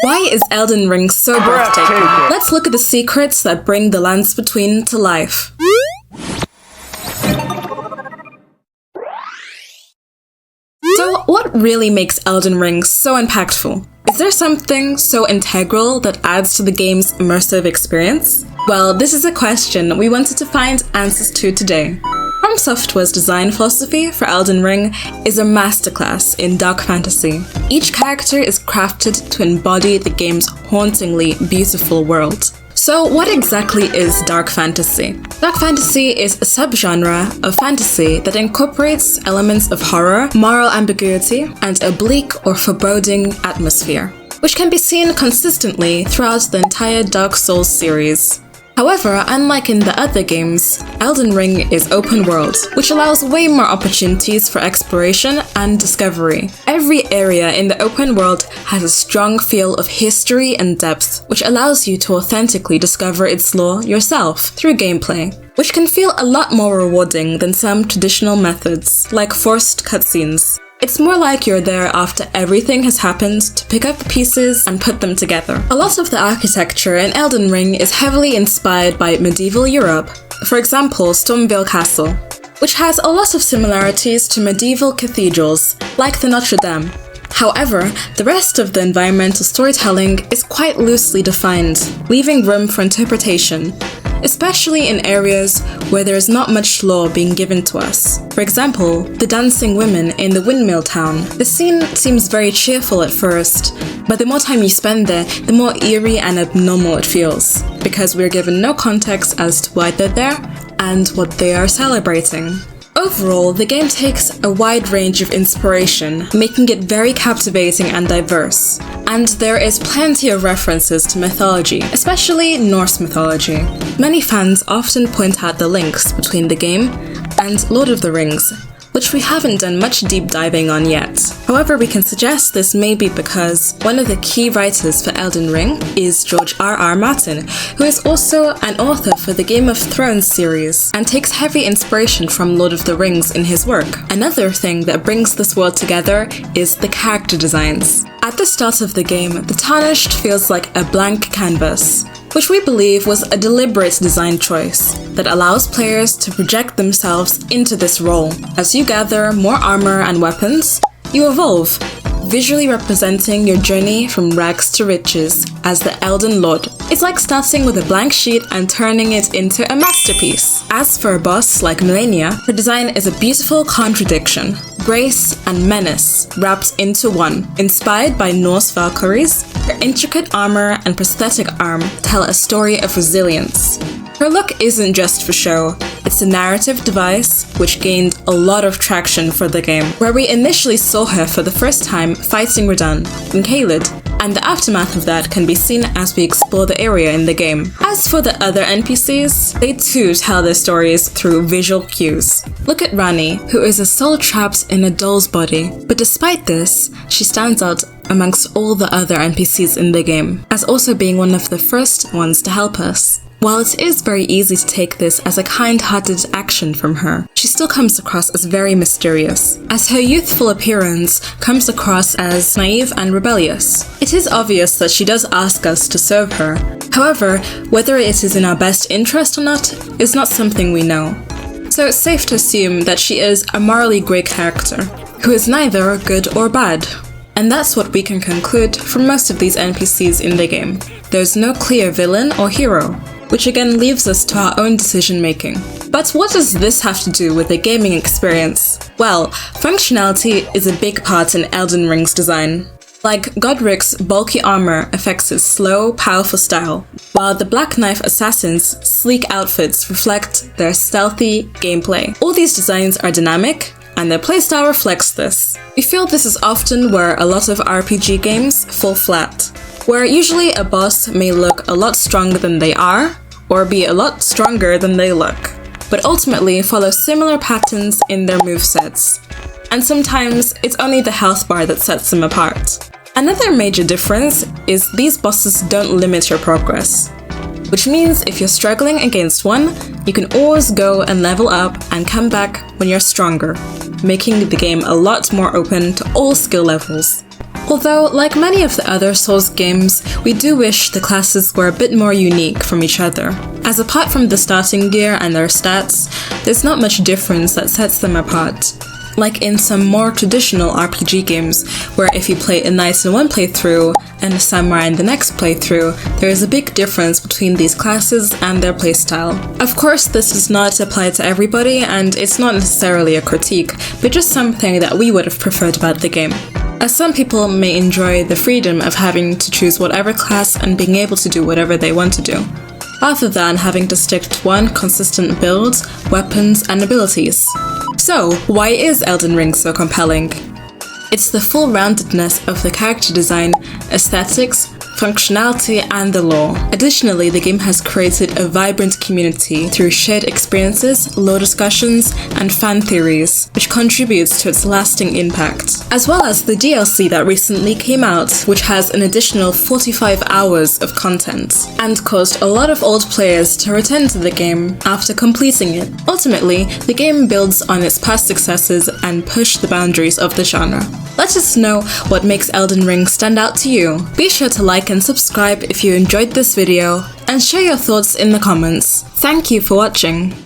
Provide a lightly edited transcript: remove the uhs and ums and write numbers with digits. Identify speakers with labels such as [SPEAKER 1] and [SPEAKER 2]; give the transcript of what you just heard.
[SPEAKER 1] Why is Elden Ring so breathtaking? Let's look at the secrets that bring the lands between to life. So, what really makes Elden Ring so impactful? Is there something so integral that adds to the game's immersive experience? Well, this is a question we wanted to find answers to today. FromSoftware's design philosophy for Elden Ring is a masterclass in dark fantasy. Each character is crafted to embody the game's hauntingly beautiful world. So what exactly is dark fantasy? Dark fantasy is a subgenre of fantasy that incorporates elements of horror, moral ambiguity, and a bleak or foreboding atmosphere, which can be seen consistently throughout the entire Dark Souls series. However, unlike in the other games, Elden Ring is open world, which allows way more opportunities for exploration and discovery. Every area in the open world has a strong feel of history and depth, which allows you to authentically discover its lore yourself through gameplay, which can feel a lot more rewarding than some traditional methods, like forced cutscenes. It's more like you're there after everything has happened to pick up the pieces and put them together. A lot of the architecture in Elden Ring is heavily inspired by medieval Europe. For example, Stormveil Castle, which has a lot of similarities to medieval cathedrals, like the Notre Dame. However, the rest of the environmental storytelling is quite loosely defined, leaving room for interpretation, especially in areas where there is not much lore being given to us. For example, the dancing women in the windmill town. The scene seems very cheerful at first, but the more time you spend there, the more eerie and abnormal it feels, because we're given no context as to why they're there and what they are celebrating. Overall, the game takes a wide range of inspiration, making it very captivating and diverse. And there is plenty of references to mythology, especially Norse mythology. Many fans often point out the links between the game and Lord of the Rings, which we haven't done much deep diving on yet. However, we can suggest this may be because one of the key writers for Elden Ring is George R.R. Martin, who is also an author for the Game of Thrones series and takes heavy inspiration from Lord of the Rings in his work. Another thing that brings this world together is the character designs. At the start of the game, the Tarnished feels like a blank canvas, which we believe was a deliberate design choice that allows players to project themselves into this role. As you gather more armor and weapons, you evolve, visually representing your journey from rags to riches as the Elden Lord. It's like starting with a blank sheet and turning it into a masterpiece. As for a boss like Malenia, her design is a beautiful contradiction, grace and menace wrapped into one. Inspired by Norse Valkyries, her intricate armor and prosthetic arm tell a story of resilience. Her look isn't just for show, it's a narrative device which gained a lot of traction for the game, where we initially saw her for the first time fighting Radahn in Caelid, and the aftermath of that can be seen as we explore the area in the game. As for the other NPCs, they too tell their stories through visual cues. Look at Rani, who is a soul trapped in a doll's body, but despite this, she stands out amongst all the other NPCs in the game, as also being one of the first ones to help us. While it is very easy to take this as a kind-hearted action from her, she still comes across as very mysterious, as her youthful appearance comes across as naive and rebellious. It is obvious that she does ask us to serve her. However, whether it is in our best interest or not is not something we know. So it's safe to assume that she is a morally grey character, who is neither good or bad. And that's what we can conclude from most of these NPCs in the game. There's no clear villain or hero, which again leaves us to our own decision making. But what does this have to do with the gaming experience? Well, functionality is a big part in Elden Ring's design. Like Godric's bulky armor affects his slow, powerful style, while the Black Knife Assassin's sleek outfits reflect their stealthy gameplay. All these designs are dynamic, and their playstyle reflects this. We feel this is often where a lot of RPG games fall flat, where usually a boss may look a lot stronger than they are, or be a lot stronger than they look, but ultimately follow similar patterns in their movesets. And sometimes it's only the health bar that sets them apart. Another major difference is these bosses don't limit your progress, which means if you're struggling against one, you can always go and level up and come back when you're stronger, making the game a lot more open to all skill levels. Although, like many of the other Souls games, we do wish the classes were a bit more unique from each other, as apart from the starting gear and their stats, there's not much difference that sets them apart. Like in some more traditional RPG games, where if you play a knight in one playthrough and a samurai in the next playthrough, there is a big difference between these classes and their playstyle. Of course, this does not apply to everybody, and it's not necessarily a critique, but just something that we would have preferred about the game. As some people may enjoy the freedom of having to choose whatever class and being able to do whatever they want to do, rather than having to stick to one consistent build, weapons, and abilities. So, why is Elden Ring so compelling? It's the full-roundedness of the character design, aesthetics, functionality, and the lore. Additionally, the game has created a vibrant community through shared experiences, lore discussions, and fan theories, which contributes to its lasting impact. As well as the DLC that recently came out, which has an additional 45 hours of content, and caused a lot of old players to return to the game after completing it. Ultimately, the game builds on its past successes and push the boundaries of the genre. Let us know what makes Elden Ring stand out to you. Be sure to like and subscribe if you enjoyed this video, and share your thoughts in the comments. Thank you for watching.